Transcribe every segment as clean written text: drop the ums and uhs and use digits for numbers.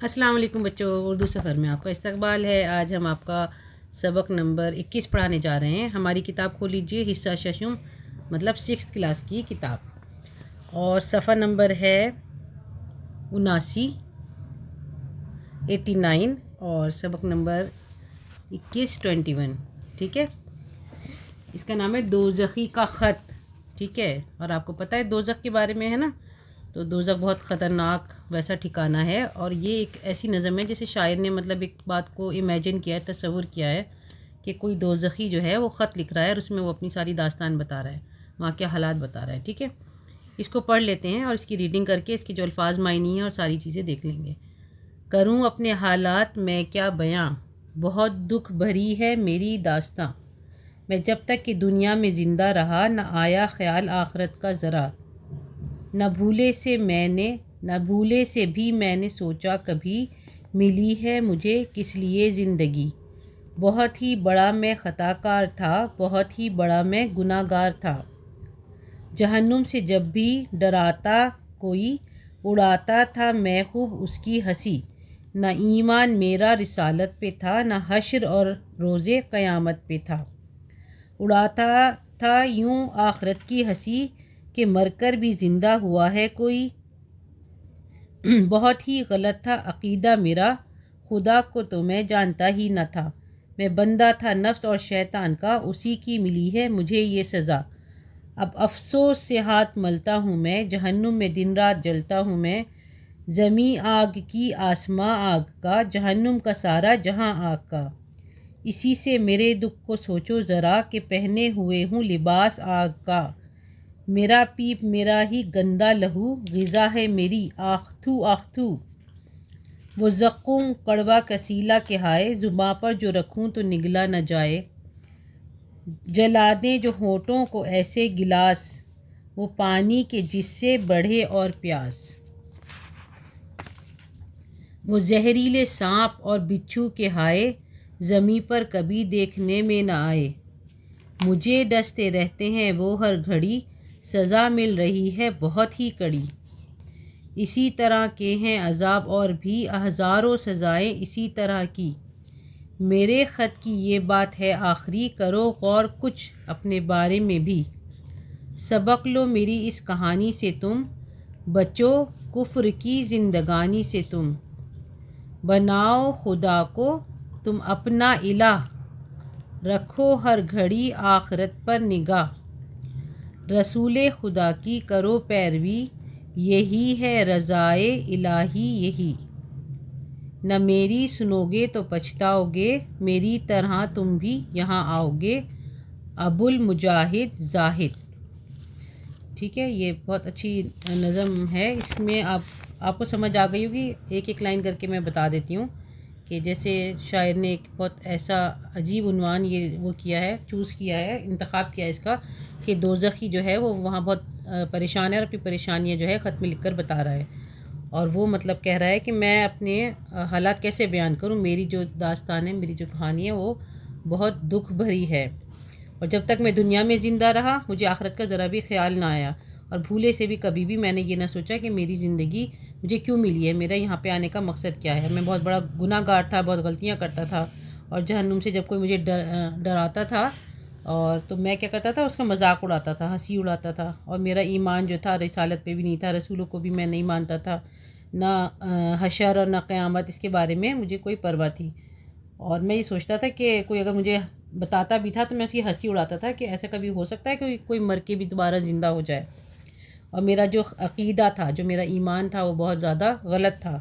السلام علیکم بچوں، اردو سفر میں آپ کا استقبال ہے۔ آج ہم آپ کا سبق نمبر 21 پڑھانے جا رہے ہیں۔ ہماری کتاب کھول لیجئے، حصہ ششم مطلب 6th کلاس کی کتاب، اور صفحہ نمبر ہے 89 اور سبق نمبر 21 ٹھیک ہے۔ اس کا نام ہے دوزخی کا خط، ٹھیک ہے۔ اور آپ کو پتہ ہے دوزخ کے بارے میں ہے نا، تو دوزخ بہت خطرناک ویسا ٹھکانہ ہے، اور یہ ایک ایسی نظم ہے جیسے شاعر نے مطلب ایک بات کو امیجن کیا ہے، تصور کیا ہے کہ کوئی دوزخی جو ہے وہ خط لکھ رہا ہے، اور اس میں وہ اپنی ساری داستان بتا رہا ہے، وہاں کے حالات بتا رہا ہے، ٹھیک ہے۔ اس کو پڑھ لیتے ہیں اور اس کی ریڈنگ کر کے اس کے جو الفاظ معنی ہیں اور ساری چیزیں دیکھ لیں گے۔ کروں اپنے حالات میں کیا بیاں، بہت دکھ بھری ہے میری داستاں، میں جب تک کہ دنیا میں زندہ رہا نہ آیا خیال آخرت کا ذرا، نہ بھولے سے بھی میں نے سوچا کبھی، ملی ہے مجھے کس لیے زندگی، بہت ہی بڑا میں خطا کار تھا، بہت ہی بڑا میں گناہ گار تھا، جہنم سے جب بھی ڈراتا کوئی، اڑاتا تھا میں خوب اس کی ہنسی، نہ ایمان میرا رسالت پہ تھا، نہ حشر اور روز قیامت پہ تھا، اڑاتا تھا یوں آخرت کی ہنسی کہ مر کر بھی زندہ ہوا ہے کوئی، بہت ہی غلط تھا عقیدہ میرا، خدا کو تو میں جانتا ہی نہ تھا، میں بندہ تھا نفس اور شیطان کا، اسی کی ملی ہے مجھے یہ سزا، اب افسوس سے ہاتھ ملتا ہوں میں، جہنم میں دن رات جلتا ہوں میں، زمیں آگ کی آسماں آگ کا، جہنم کا سارا جہاں آگ کا، اسی سے میرے دکھ کو سوچو ذرا کہ پہنے ہوئے ہوں لباس آگ کا، میرا پیپ میرا ہی گندا لہو، غذا ہے میری آخ تھو، وہ زقوم کڑوا کسیلا کہ ہائے، زباں پر جو رکھوں تو نگلا نہ جائے، جلا دیں جو ہونٹوں کو ایسے گلاس، وہ پانی کے جس سے بڑھے اور پیاس، وہ زہریلے سانپ اور بچھو کے ہائے، زمیں پر کبھی دیکھنے میں نہ آئے، مجھے ڈستے رہتے ہیں وہ ہر گھڑی، سزا مل رہی ہے بہت ہی کڑی، اسی طرح کے ہیں عذاب اور بھی ہزاروں سزائیں اسی طرح کی، میرے خط کی یہ بات ہے آخری، کرو غور کچھ اپنے بارے میں بھی، سبق لو میری اس کہانی سے تم، بچو کفر کی زندگانی سے تم، بناؤ خدا کو تم اپنا الہ، رکھو ہر گھڑی آخرت پر نگاہ، رسول خدا کی کرو پیروی، یہی ہے رضائے الہی یہی، نہ میری سنو گے تو پچھتاؤ گے، میری طرح تم بھی یہاں آؤ گے، ابو المجاہد زاہد، ٹھیک ہے۔ یہ بہت اچھی نظم ہے، اس میں آپ کو سمجھ آ گئی ہوگی، ایک ایک لائن کر کے میں بتا دیتی ہوں کہ جیسے شاعر نے ایک بہت ایسا عجیب عنوان یہ وہ کیا ہے، چوز کیا ہے، انتخاب کیا ہے اس کا، کہ دوزخی جو ہے وہ وہاں بہت پریشان ہے، اور اپنی پریشانیاں جو ہے خط میں لکھ کر بتا رہا ہے، اور وہ مطلب کہہ رہا ہے کہ میں اپنے حالات کیسے بیان کروں، میری جو داستان ہے، میری جو کہانی ہے وہ بہت دکھ بھری ہے، اور جب تک میں دنیا میں زندہ رہا مجھے آخرت کا ذرا بھی خیال نہ آیا، اور بھولے سے بھی کبھی بھی میں نے یہ نہ سوچا کہ میری زندگی مجھے کیوں ملی ہے، میرا یہاں پہ آنے کا مقصد کیا ہے، میں بہت بڑا گناہ گار تھا، بہت غلطیاں کرتا تھا، اور جہنم سے جب کوئی مجھے ڈراتا تھا اور تو میں کیا کرتا تھا، اس کا مذاق اڑاتا تھا، ہنسی اڑاتا تھا، اور میرا ایمان جو تھا رسالت پہ بھی نہیں تھا، رسولوں کو بھی میں نہیں مانتا تھا، نہ حشر اور نہ قیامت اس کے بارے میں مجھے کوئی پرواہ تھی، اور میں یہ سوچتا تھا کہ کوئی اگر مجھے بتاتا بھی تھا تو میں اس کی ہنسی اڑاتا تھا کہ ایسا کبھی ہو سکتا ہے کہ کوئی مر کے بھی دوبارہ زندہ ہو جائے، اور میرا جو عقیدہ تھا، جو میرا ایمان تھا وہ بہت زیادہ غلط تھا،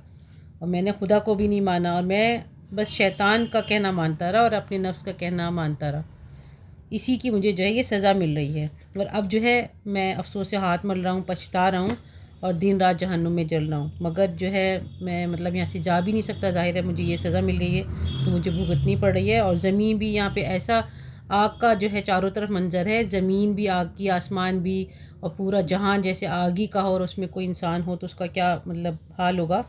اور میں نے خدا کو بھی نہیں مانا، اور میں بس شیطان کا کہنا مانتا رہا اور اپنے نفس کا کہنا مانتا رہا، اسی کی مجھے جو ہے یہ سزا مل رہی ہے، اور اب جو ہے میں افسوس سے ہاتھ مل رہا ہوں، پچھتا رہا ہوں، اور دن رات جہنم میں جل رہا ہوں، مگر جو ہے میں مطلب یہاں سے جا بھی نہیں سکتا، ظاہر ہے مجھے یہ سزا مل گئی ہے تو مجھے بھگتنی پڑ رہی ہے، اور زمین بھی یہاں پہ ایسا آگ کا جو ہے چاروں طرف منظر ہے، زمین بھی آگ کی، آسمان بھی، اور پورا جہان جیسے آگ ہی کا ہو، اور اس میں کوئی انسان ہو تو اس کا کیا مطلب حال ہوگا،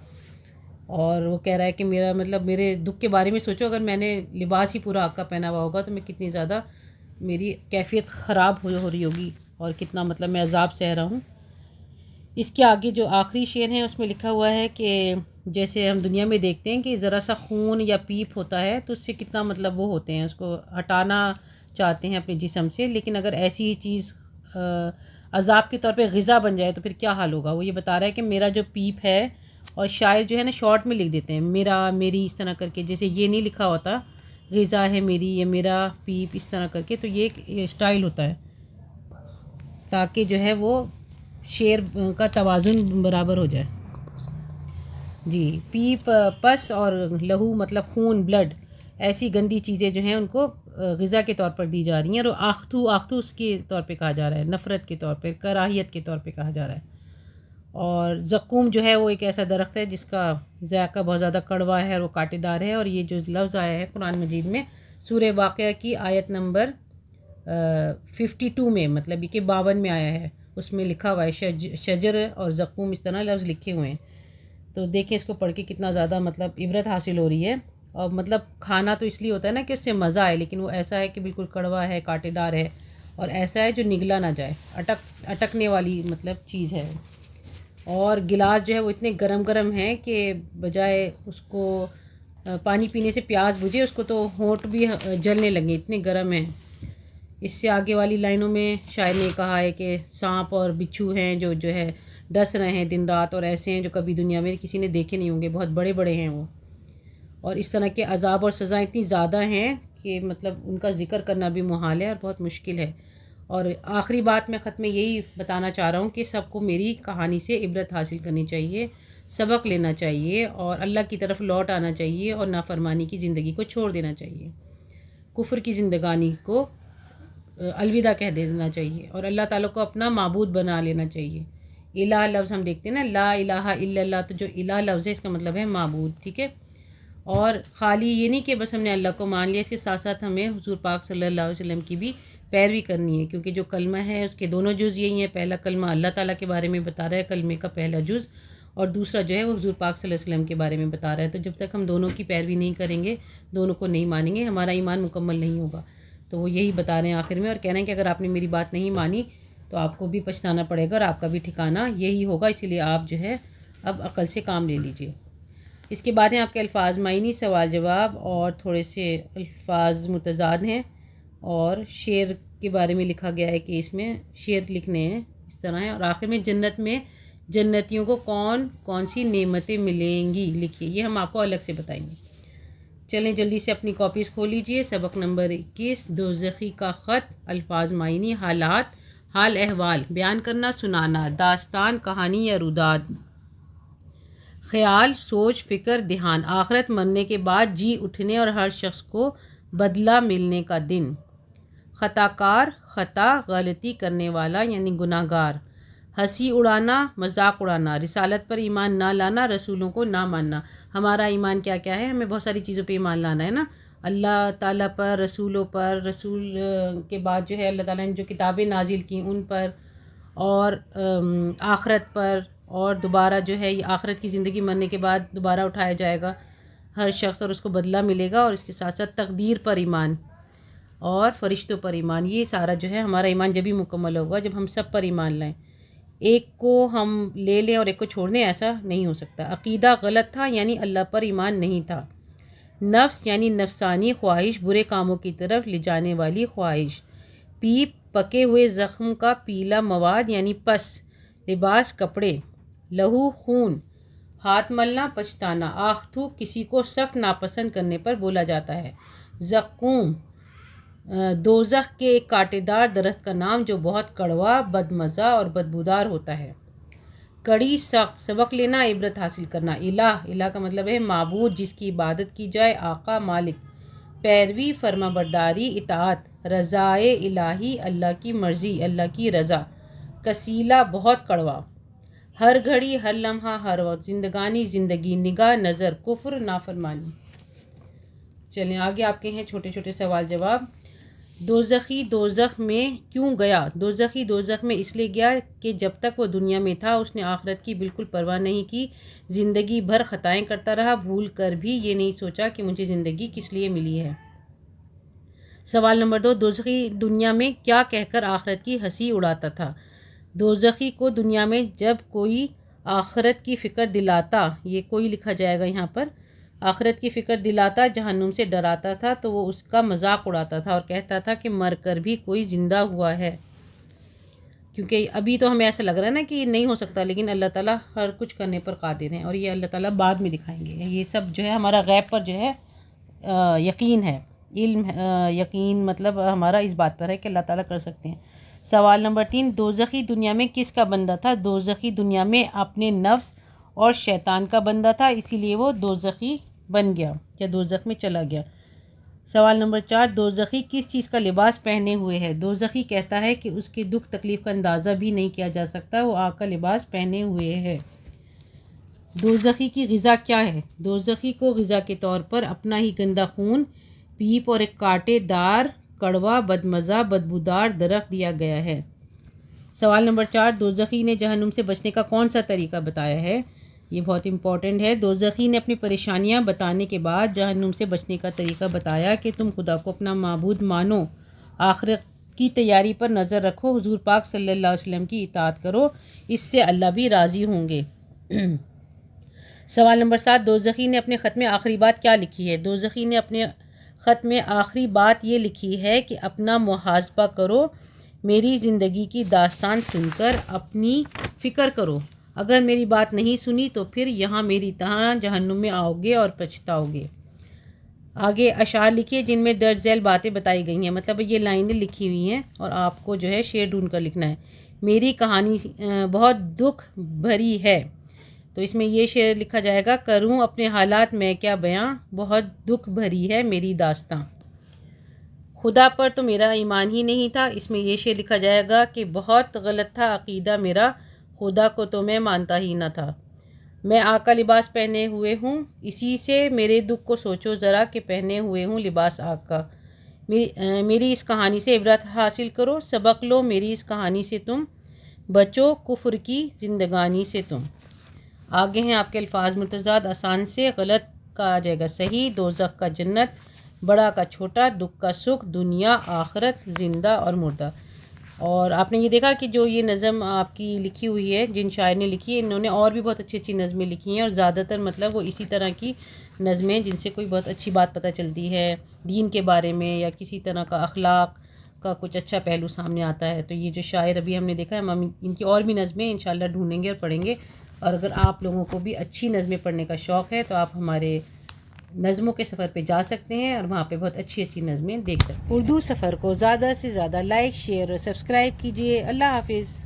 اور وہ کہہ رہا ہے کہ میرا مطلب میرے دکھ کے بارے میں سوچو، اگر میں نے لباس ہی پورا آگ کا پہنا ہوا ہوگا تو میں کتنی زیادہ میری کیفیت خراب ہو رہی ہوگی، اور کتنا مطلب میں عذاب سہ رہا ہوں، اس کے آگے جو آخری شعر ہے اس میں لکھا ہوا ہے کہ جیسے ہم دنیا میں دیکھتے ہیں کہ ذرا سا خون یا پیپ ہوتا ہے تو اس سے کتنا مطلب وہ ہوتے ہیں، اس کو ہٹانا چاہتے ہیں اپنے جسم سے، لیکن اگر ایسی چیز عذاب کے طور پہ غذا بن جائے تو پھر کیا حال ہوگا۔ وہ یہ بتا رہا ہے کہ میرا جو پیپ ہے، اور شاعر جو ہے نا شارٹ میں لکھ دیتے ہیں میرا میری اس طرح کر کے، جیسے یہ نہیں لکھا ہوتا غذا ہے میری یا میرا پیپ اس طرح کر کے، تو یہ ایک اسٹائل ہوتا ہے تاکہ جو ہے وہ شعر کا توازن برابر ہو جائے۔ جی، پیپ پس اور لہو مطلب خون، بلڈ، ایسی گندی چیزیں جو ہیں ان کو غذا کے طور پر دی جا رہی ہیں، اور آختو اس کے طور پہ کہا جا رہا ہے، نفرت کے طور پہ، کراہیت کے طور پہ کہا جا رہا ہے۔ اور زقوم جو ہے وہ ایک ایسا درخت ہے جس کا ذائقہ بہت زیادہ کڑوا ہے اور وہ کانٹے دار ہے، اور یہ جو لفظ آیا ہے قرآن مجید میں سورہ واقعہ کی آیت نمبر 52 میں، مطلب یہ کہ 52 میں آیا ہے، اس میں لکھا ہوا ہے شجر اور زقوم اس طرح لفظ لکھے ہوئے ہیں۔ تو دیکھیں اس کو پڑھ کے کتنا زیادہ مطلب عبرت حاصل ہو رہی ہے، اور مطلب کھانا تو اس لیے ہوتا ہے نا کہ اس سے مزہ آئے، لیکن وہ ایسا ہے کہ بالکل کڑوا ہے، کانٹے دار ہے، اور ایسا ہے جو نگلا نہ جائے، اٹکنے والی مطلب چیز ہے۔ اور گلاس جو ہے وہ اتنے گرم گرم ہیں کہ بجائے اس کو پانی پینے سے پیاس بجھے، اس کو تو ہونٹ بھی جلنے لگے، اتنے گرم ہیں۔ اس سے آگے والی لائنوں میں شاعر نے کہا ہے کہ سانپ اور بچھو ہیں جو ہے ڈس رہے ہیں دن رات، اور ایسے ہیں جو کبھی دنیا میں کسی نے دیکھے نہیں ہوں گے، بہت بڑے بڑے ہیں وہ، اور اس طرح کے عذاب اور سزائیں اتنی زیادہ ہیں کہ مطلب ان کا ذکر کرنا بھی محال ہے اور بہت مشکل ہے۔ اور آخری بات میں ختم میں یہی بتانا چاہ رہا ہوں کہ سب کو میری کہانی سے عبرت حاصل کرنی چاہیے، سبق لینا چاہیے، اور اللہ کی طرف لوٹ آنا چاہیے، اور نافرمانی کی زندگی کو چھوڑ دینا چاہیے، کفر کی زندگانی کو الوداع کہہ دینا چاہیے، اور اللہ تعالیٰ کو اپنا معبود بنا لینا چاہیے۔ الہ لفظ ہم دیکھتے ہیں نا، لا الہ الا اللہ، تو جو الہ لفظ ہے اس کا مطلب ہے معبود، ٹھیک ہے۔ اور خالی یہ نہیں کہ بس ہم نے اللہ کو مان لیا، اس کے ساتھ ساتھ ہمیں حضور پاک صلی اللہ علیہ وسلم کی بھی پیروی کرنی ہے، کیونکہ جو کلمہ ہے اس کے دونوں جز یہی ہیں۔ پہلا کلمہ اللہ تعالیٰ کے بارے میں بتا رہا ہے، کلمے کا پہلا جز، اور دوسرا جو ہے وہ حضور پاک صلی اللہ علیہ وسلم کے بارے میں بتا رہا ہے۔ تو جب تک ہم دونوں کی پیروی نہیں کریں گے، دونوں کو نہیں مانیں گے، ہمارا ایمان مکمل نہیں ہوگا۔ تو وہ یہی بتا رہے ہیں آخر میں، اور کہہ رہے ہیں کہ اگر آپ نے میری بات نہیں مانی تو آپ کو بھی پچھتانا پڑے گا، اور آپ کا بھی ٹھکانہ یہی ہوگا، اسی لیے آپ جو ہے اب عقل سے کام لے لیجئے۔ اس کے بعد ہیں آپ کے الفاظ معنی، سوال جواب، اور تھوڑے سے الفاظ متضاد ہیں، اور شعر کے بارے میں لکھا گیا ہے کہ اس میں شعر لکھنے ہیں اس طرح ہیں، اور آخر میں جنت میں جنتیوں کو کون کون سی نعمتیں ملیں گی لکھیے، یہ ہم آپ کو الگ سے بتائیں گے۔ چلیں جلدی سے اپنی کاپیز کھول لیجئے۔ سبق نمبر 21، دوزخی کا خط، الفاظ معنی، حالات، حال احوال، بیان کرنا سنانا، داستان کہانی یا روداد، خیال سوچ فکر دھیان، آخرت مرنے کے بعد جی اٹھنے اور ہر شخص کو بدلہ ملنے کا دن، خطا کار خطا غلطی کرنے والا یعنی گناہ گار، ہنسی اڑانا مذاق اڑانا، رسالت پر ایمان نہ لانا، رسولوں کو نہ ماننا۔ ہمارا ایمان کیا کیا ہے؟ ہمیں بہت ساری چیزوں پہ ایمان لانا ہے نا، اللہ تعالیٰ پر، رسولوں پر، رسول کے بعد جو ہے اللہ تعالیٰ نے جو کتابیں نازل کی ان پر، اور آخرت پر، اور دوبارہ جو ہے یہ آخرت کی زندگی مرنے کے بعد دوبارہ اٹھایا جائے گا ہر شخص اور اس کو بدلہ ملے گا، اور اس کے ساتھ ساتھ تقدیر پر ایمان اور فرشتوں پر ایمان۔ یہ سارا جو ہے ہمارا ایمان جب ہی مکمل ہوگا جب ہم سب پر ایمان لائیں، ایک کو ہم لے لیں اور ایک کو چھوڑ دیں، ایسا نہیں ہو سکتا۔ عقیدہ غلط تھا یعنی اللہ پر ایمان نہیں تھا۔ نفس یعنی نفسانی خواہش، برے کاموں کی طرف لے جانے والی خواہش۔ پیپ پکے ہوئے زخم کا پیلا مواد یعنی پس، لباس کپڑے، لہو خون، ہاتھ ملنا پچھتانا، آختو کسی کو سخت ناپسند کرنے پر بولا جاتا ہے۔ زقوم دوزخ کے ایک کانٹے دار درخت کا نام جو بہت کڑوا، بدمزہ اور بدبودار ہوتا ہے۔ کڑی سخت، سبق لینا عبرت حاصل کرنا۔ الہ کا مطلب ہے معبود جس کی عبادت کی جائے، آقا مالک، پیروی فرما برداری اطاعت، رضائے الہی اللہ کی مرضی اللہ کی رضا، کسیلا بہت کڑوا، ہر گھڑی ہر لمحہ ہر وقت، زندگانی زندگی، نگاہ نظر، کفر نافرمانی۔ چلیں آگے آپ کے ہیں چھوٹے چھوٹے سوال جواب۔ دوزخی دوزخ میں کیوں گیا؟ دوزخی دوزخ میں اس لیے گیا کہ جب تک وہ دنیا میں تھا اس نے آخرت کی بالکل پرواہ نہیں کی، زندگی بھر خطائیں کرتا رہا، بھول کر بھی یہ نہیں سوچا کہ مجھے زندگی کس لیے ملی ہے۔ سوال نمبر 2، دوزخی دنیا میں کیا کہہ کر آخرت کی ہنسی اڑاتا تھا؟ دوزخی کو دنیا میں جب کوئی آخرت کی فکر دلاتا، یہ کوئی لکھا جائے گا یہاں پر، آخرت کی فکر دلاتا، جہنم سے ڈراتا تھا تو وہ اس کا مذاق اڑاتا تھا اور کہتا تھا کہ مر کر بھی کوئی زندہ ہوا ہے. کیونکہ ابھی تو ہمیں ایسا لگ رہا ہے نا کہ یہ نہیں ہو سکتا، لیکن اللہ تعالیٰ ہر کچھ کرنے پر قادر ہیں، اور یہ اللہ تعالیٰ بعد میں دکھائیں گے. یہ سب جو ہے ہمارا غیب پر جو ہے یقین ہے، علم یقین مطلب ہمارا اس بات پر ہے کہ اللہ تعالیٰ کر سکتے ہیں. سوال نمبر 3، دوزخی دنیا میں کس کا بندہ تھا؟ دوزخی دنیا میں اپنے نفس اور شیطان کا بندہ تھا، اسی لیے وہ دوزخی بن گیا یا دوزخ میں چلا گیا. سوال نمبر 4، دوزخی کس چیز کا لباس پہنے ہوئے ہے؟ دوزخی کہتا ہے کہ اس کے دکھ تکلیف کا اندازہ بھی نہیں کیا جا سکتا، وہ آگ کا لباس پہنے ہوئے ہے. دوزخی کی غذا کیا ہے؟ دوزخی کو غذا کے طور پر اپنا ہی گندا خون، پیپ اور ایک کانٹے دار، کڑوا، بدمزہ، بدبودار درخت دیا گیا ہے. سوال نمبر 4، دوزخی نے جہنم سے بچنے کا کون سا طریقہ بتایا ہے؟ یہ بہت امپورٹنٹ ہے. دوزخی نے اپنی پریشانیاں بتانے کے بعد جہنم سے بچنے کا طریقہ بتایا کہ تم خدا کو اپنا معبود مانو، آخرت کی تیاری پر نظر رکھو، حضور پاک صلی اللہ علیہ وسلم کی اطاعت کرو، اس سے اللہ بھی راضی ہوں گے. سوال نمبر 7، دوزخی نے اپنے خط میں آخری بات کیا لکھی ہے؟ دوزخی نے اپنے خط میں آخری بات یہ لکھی ہے کہ اپنا محاسبہ کرو، میری زندگی کی داستان سن کر اپنی فکر کرو، اگر میری بات نہیں سنی تو پھر یہاں میری طرح جہنم میں آؤ گے اور پچھتاؤ گے. آگے اشعار لکھیے جن میں درج ذیل باتیں بتائی گئی ہیں، مطلب یہ لائنیں لکھی ہوئی ہیں اور آپ کو جو ہے شعر ڈھونڈ کر لکھنا ہے. میری کہانی بہت دکھ بھری ہے، تو اس میں یہ شعر لکھا جائے گا، کروں اپنے حالات میں کیا بیاں، بہت دکھ بھری ہے میری داستاں. خدا پر تو میرا ایمان ہی نہیں تھا، اس میں یہ شعر لکھا جائے گا کہ بہت غلط تھا عقیدہ میرا، خدا کو تو میں مانتا ہی نہ تھا. میں آگ کا لباس پہنے ہوئے ہوں، اسی سے میرے دکھ کو سوچو ذرا کہ پہنے ہوئے ہوں لباس آگ کا. میری اس کہانی سے عبرت حاصل کرو، سبق لو میری اس کہانی سے تم، بچو کفر کی زندگانی سے تم. آگے ہیں آپ کے الفاظ متضاد، آسان سے غلط کا آ جائے گا صحیح، دوزخ کا جنت، بڑا کا چھوٹا، دکھ کا سکھ، دنیا آخرت، زندہ اور مردہ. اور آپ نے یہ دیکھا کہ جو یہ نظم آپ کی لکھی ہوئی ہے، جن شاعر نے لکھی ہے، انہوں نے اور بھی بہت اچھی اچھی نظمیں لکھی ہیں، اور زیادہ تر مطلب وہ اسی طرح کی نظمیں جن سے کوئی بہت اچھی بات پتہ چلتی ہے دین کے بارے میں، یا کسی طرح کا اخلاق کا کچھ اچھا پہلو سامنے آتا ہے. تو یہ جو شاعر ابھی ہم نے دیکھا ہے، ہم ان کی اور بھی نظمیں انشاءاللہ ڈھونڈیں گے اور پڑھیں گے. اور اگر آپ لوگوں کو بھی اچھی نظمیں پڑھنے کا شوق ہے تو آپ ہمارے نظموں کے سفر پہ جا سکتے ہیں اور وہاں پہ بہت اچھی اچھی نظمیں دیکھ سکتے ہیں. اردو سفر کو زیادہ سے زیادہ لائک، شیئر اور سبسکرائب کیجیے. اللہ حافظ.